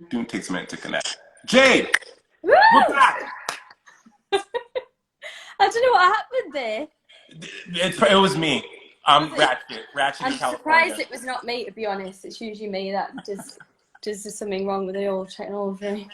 It takes a minute to connect. Jade, Woo! we're back. I don't know what happened there. It was me. Was I'm it? Ratchet in I'm surprised California. it was not me, to be honest. It's usually me that does something wrong with the old technology.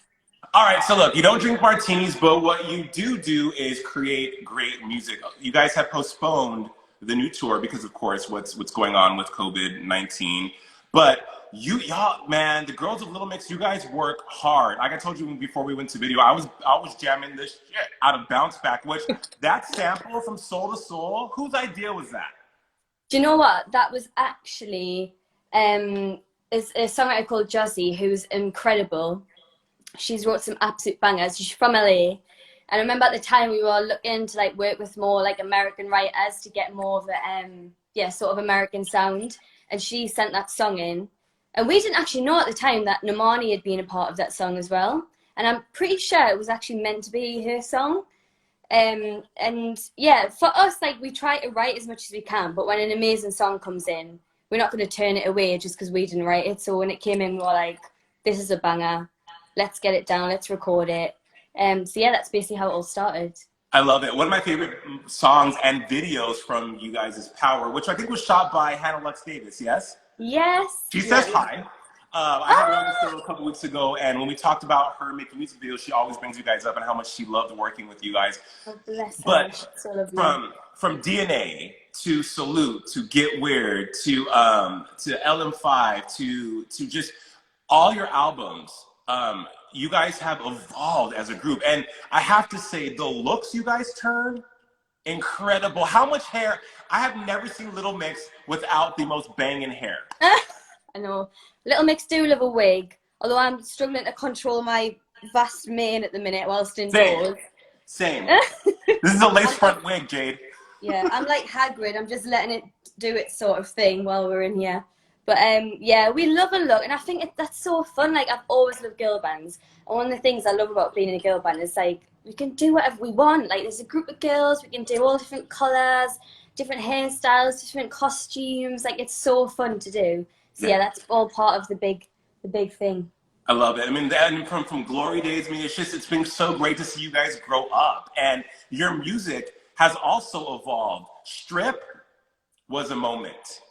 All right, so look, you don't drink martinis, but what you do is create great music. You guys have postponed the new tour because, of course, what's going on with COVID-19. But y'all, man, the girls of Little Mix, you guys work hard. Like I told you before we went to video, I was jamming this shit out of Bounce Back, which that sample from Soul to Soul, whose idea was that? Do you know what? That was actually is a songwriter called Josie, who's incredible. She's wrote some absolute bangers. She's from LA. And I remember at the time we were looking to like work with more like American writers to get more of a sort of American sound. And she sent that song in. And we didn't actually know at the time that Normani had been a part of that song as well. And I'm pretty sure it was actually meant to be her song. And yeah, for us, like we try to write as much as we can, but when an amazing song comes in, we're not going to turn it away just because we didn't write it. So when it came in, we were like, this is a banger. Let's get it down. Let's record it. So yeah, that's basically how it all started. I love it. One of my favorite songs and videos from you guys is Power, which I think was shot by Hannah Lux Davis, yes? Yes. She Yeah. says hi. I had her on the show a couple weeks ago, and when we talked about her making music videos, she always brings you guys up and how much she loved working with you guys. Oh, bless her. But So lovely. from DNA to Salute to Get Weird to LM5 to just all your albums, you guys have evolved as a group, and I have to say the looks you guys turn incredible. How much hair? I have never seen Little Mix without the most banging hair. I know. Little Mix do love a wig, although I'm struggling to control my vast mane at the minute whilst indoors. Same. This is a lace front wig, Jade. Yeah, I'm like Hagrid. I'm just letting it do its sort of thing while we're in here. But yeah, we love a look, and I think that's so fun. Like I've always loved girl bands, and one of the things I love about being in a girl band is like we can do whatever we want. Like there's a group of girls, we can do all different colours, different hairstyles, different costumes. Like it's so fun to do. So yeah, that's all part of the big thing. I love it. I mean, and from Glory Days, I mean, it's been so great to see you guys grow up, and your music has also evolved. Strip was a moment.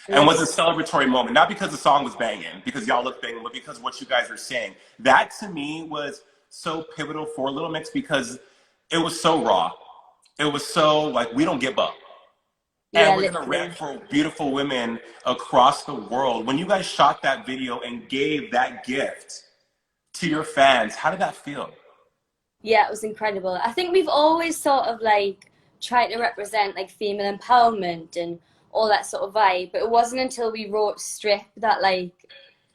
And was a celebratory moment, not because the song was banging, because y'all look banging, but because what you guys are saying. That to me was so pivotal for Little Mix because it was so raw. It was so like, we don't give up. Yeah, And we're gonna rap for beautiful women across the world. When you guys shot that video and gave that gift to your fans, how did that feel? Yeah, it was incredible. I think we've always sort of like tried to represent like female empowerment and all that sort of vibe, but it wasn't until we wrote Strip that like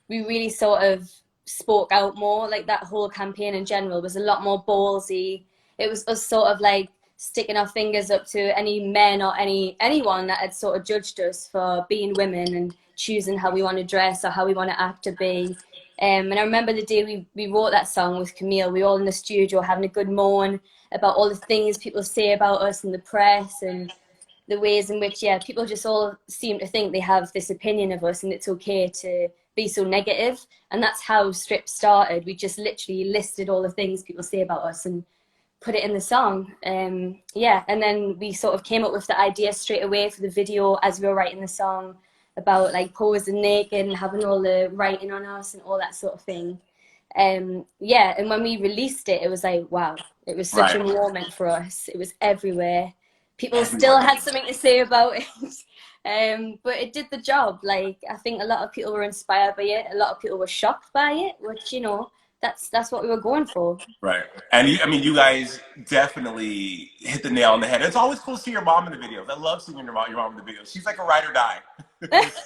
we really sort of spoke out more. Like that whole campaign in general was a lot more ballsy. It was us sort of like sticking our fingers up to any men or anyone that had sort of judged us for being women and choosing how we want to dress or how we want to act or be. And I remember the day we wrote that song with Camille, we were all in the studio having a good moan about all the things people say about us in the press and the ways in which, yeah, people just all seem to think they have this opinion of us and it's okay to be so negative. And that's how Strip started. We just literally listed all the things people say about us and put it in the song. Yeah, and then we sort of came up with the idea straight away for the video as we were writing the song about like posing naked and having all the writing on us and all that sort of thing. Yeah, and when we released it, it was like, wow, it was such a moment for us. It was everywhere. People still had something to say about it. But it did the job. Like, I think a lot of people were inspired by it. A lot of people were shocked by it, which, you know, that's what we were going for. Right. And I mean, you guys definitely hit the nail on the head. It's always cool to see your mom in the videos. I love seeing your mom in the videos. She's like a ride or die.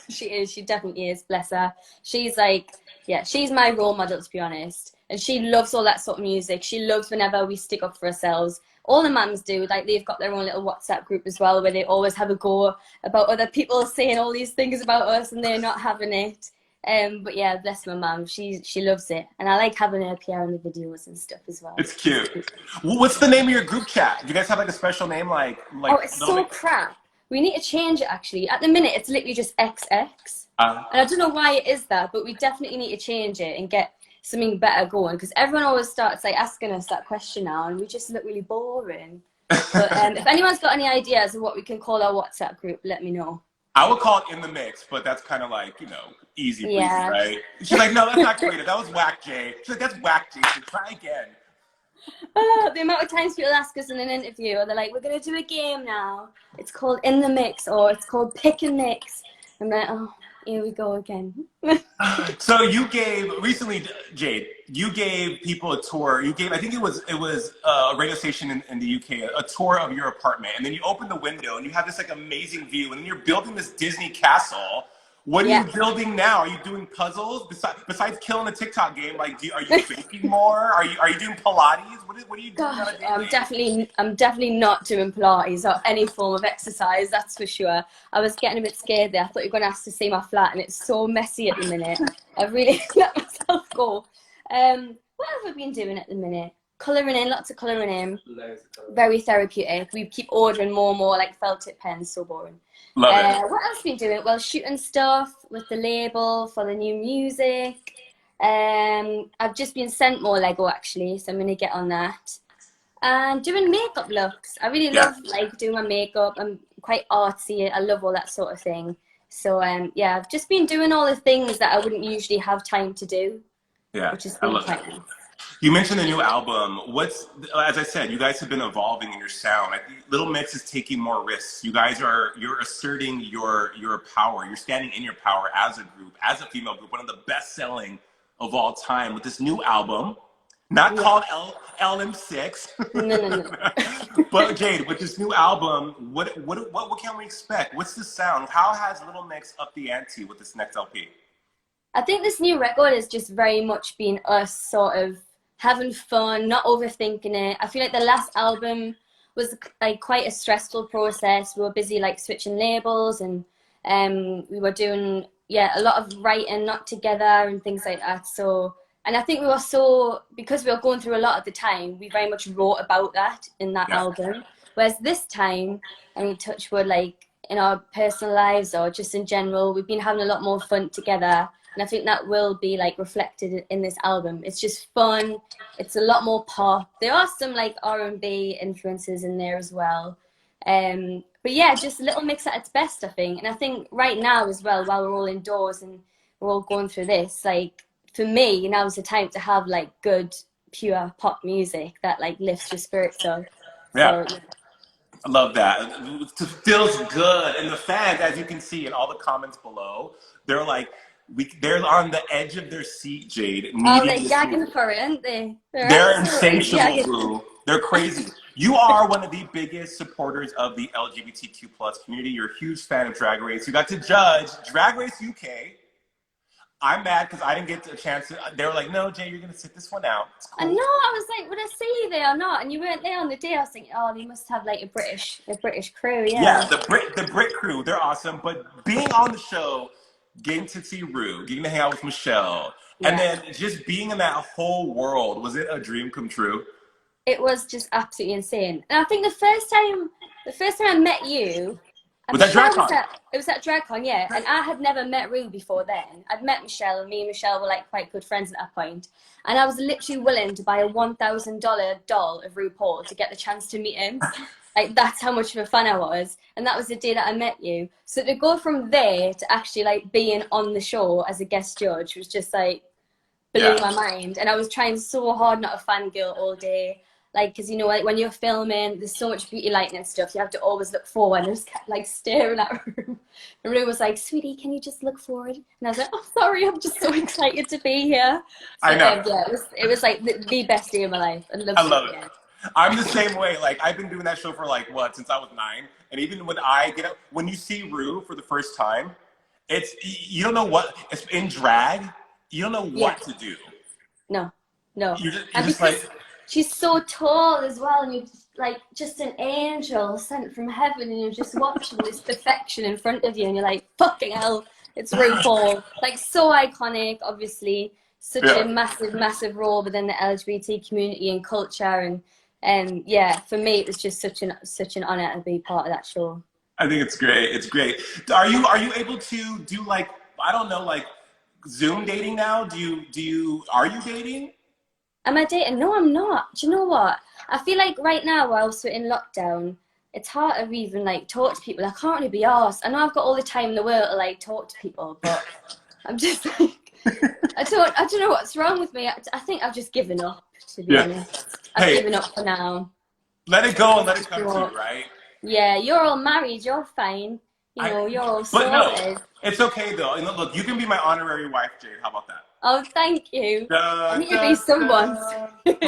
She is. She definitely is. Bless her. She's like, yeah, she's my role model, to be honest. And she loves all that sort of music. She loves whenever we stick up for ourselves. All the mums do. Like, they've got their own little WhatsApp group as well, where they always have a go about other people saying all these things about us and they're not having it. But yeah, bless my mum. She loves it. And I like having her appear in the videos and stuff as well. It's cute. What's the name of your group chat? Do you guys have like a special name? Like oh, it's so crap. We need to change it, actually. At the minute, it's literally just XX. And I don't know why it is that, but we definitely need to change it and get something better going, because everyone always starts like asking us that question now, and we just look really boring. But if anyone's got any ideas of what we can call our WhatsApp group, let me know. I would call it In the Mix, but that's kind of like, you know, easy breezy, Yeah. right? She's like, no, that's not creative. That was whack, Jay. She's like, that's whack, Jason. Try again. The amount of times people ask us in an interview, or they're like, we're going to do a game now. It's called In the Mix, or it's called Pick and Mix. I'm like, oh, here we go again. So you gave recently, Jade. You gave people a tour. You gave, I think it was a radio station in the UK, a tour of your apartment, and then you open the window and you have this like amazing view, and then you're building this Disney castle. What are you building now? Are you doing puzzles besides killing a TikTok game? Like, are you baking more? Are you doing Pilates? What are you doing? God, I'm definitely not doing Pilates or any form of exercise. That's for sure. I was getting a bit scared there. I thought you were going to ask to see my flat, and it's so messy at the minute. I've really let myself go. What have I been doing at the minute? Colouring in, lots of colouring in. Very therapeutic. We keep ordering more and more like felt tip pens. So boring. Love it. What else have we been doing? Well, shooting stuff with the label for the new music. I've just been sent more Lego actually, so I'm going to get on that. And doing makeup looks. I really love like doing my makeup. I'm quite artsy. I love all that sort of thing. So yeah, I've just been doing all the things that I wouldn't usually have time to do. Yeah, which has been quite nice. You mentioned the new album. As I said, you guys have been evolving in your sound. I think Little Mix is taking more risks. You're asserting your power. You're standing in your power as a group, as a female group, one of the best selling of all time with this new album, not called LM6. No. But Jade, with this new album, what can we expect? What's the sound? How has Little Mix upped the ante with this next LP? I think this new record has just very much been us sort of having fun, not overthinking it. I feel like the last album was like quite a stressful process. We were busy like switching labels, and we were doing a lot of writing not together and things like that. So, and I think we were because we were going through a lot at the time, we very much wrote about that in that album. Whereas this time, I mean, touch wood, like in our personal lives or just in general, we've been having a lot more fun together. And I think that will be like reflected in this album. It's just fun. It's a lot more pop. There are some like R&B influences in there as well. But yeah, just a Little Mix at its best, I think. And I think right now as well, while we're all indoors and we're all going through this, like for me, now is the time to have like good, pure pop music that like lifts your spirits up. Yeah. So, I love that. It feels good. And the fans, as you can see in all the comments below, they're like, they're on the edge of their seat, Jade. Oh, they're gagging for it, aren't they? They're insatiable, boo. They're crazy. You are one of the biggest supporters of the LGBTQ plus community. You're a huge fan of Drag Race. You got to judge Drag Race UK. I'm mad because I didn't get a chance to. They were like, no, Jay, you're going to sit this one out. It's cool. I know. I was like, would I see you there or not? And you weren't there on the day. I was thinking, oh, they must have like a British crew, Yeah, the Brit crew. They're awesome. But being on the show, getting to see Rue, getting to hang out with Michelle, and then just being in that whole world, was it a dream come true? It was just absolutely insane. And I think the first time I met you, was that DragCon? It was at DragCon, yeah. And I had never met Rue before then. I'd met Michelle, and me and Michelle were like quite good friends at that point. And I was literally willing to buy a $1,000 doll of RuPaul to get the chance to meet him. Like, that's how much of a fan I was. And that was the day that I met you. So to go from there to actually like being on the show as a guest judge was just like blew my mind. And I was trying so hard not to fangirl all day. Like, because, you know, like when you're filming, there's so much beauty lighting and stuff. You have to always look forward. And I just kept like staring at Rue. And Rue was like, sweetie, can you just look forward? And I was like, oh, sorry, I'm just so excited to be here. So, I know. Yeah, it was like the best day of my life. I love it. I'm the same way. Like, I've been doing that show for like, since I was 9. And even when I get up, when you see Rue for the first time, you don't know what, it's in drag, you don't know what to do. No. You're just like... She's so tall as well, and you're like just an angel sent from heaven, and you're just watching this perfection in front of you, and you're like, fucking hell, it's RuPaul. Like, so iconic, obviously, such a massive, massive role within the LGBT community and culture, and yeah, for me, it was just such an honor to be part of that show. I think it's great. It's great. Are you able to do like, I don't know, like Zoom dating now? Are you dating? Am I dating? No, I'm not. Do you know what? I feel like right now, whilst we're in lockdown, it's hard to even like talk to people. I can't really be arsed. I know I've got all the time in the world to like talk to people, but I'm just like, I don't know what's wrong with me. I think I've just given up, to be Yeah. honest. I've Hey, given up for now. let it go and let it come to you, right? Yeah, you're all married. You're fine. You know, you're all But no, sorted. it's okay though. And look, you can be my honorary wife, Jade. How about that? Oh, thank you. I Da, need to da, be someone. da.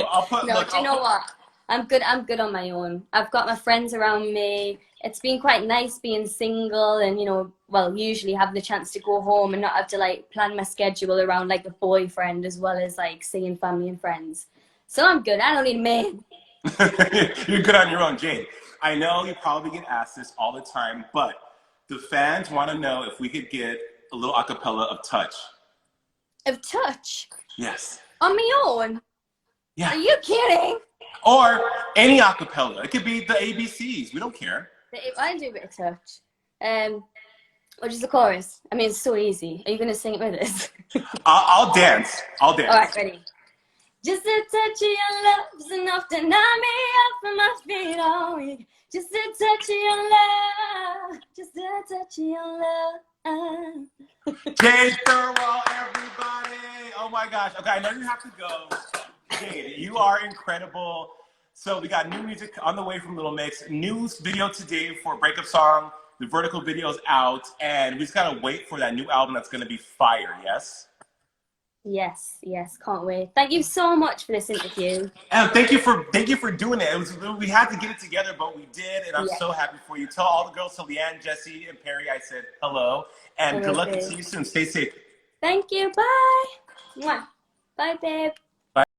I'll put. No, Look, do you I'll know put. what? I'm good. I'm good on my own. I've got my friends around me. It's been quite nice being single and, you know, well, usually having the chance to go home and not have to like plan my schedule around like a boyfriend as well as like seeing family and friends. So I'm good. I don't need a man. You're good on your own, Jade. I know you probably get asked this all the time, but the fans want to know if we could get a little acapella of Touch. Of touch Yes. on my own. Yeah. Are you kidding? Or any acapella. It could be the ABCs. We don't care. I do a bit of touch. What is the chorus? I mean, it's so easy. Are you gonna sing it with us? I'll dance. I'll dance. All right, ready. Just a touch of your love's enough to knock me off of my feet all week. Just a touch of your love. Just a touch of your love. Jade Thirlwall, everybody. Oh my gosh. Okay, I know you have to go. Jade, you are incredible. So we got new music on the way from Little Mix. New video today for Breakup Song. The vertical video's out. And we just gotta wait for that new album that's gonna be fire, yes? Yes, yes, can't wait. Thank you so much for this interview. And thank you for doing it. We had to get it together, but we did, and I'm so happy for you. Tell all the girls, to Leanne, Jesse, and Perry, I said hello, and good luck and see you soon. Stay safe. Thank you. Bye. Mwah. Bye, babe.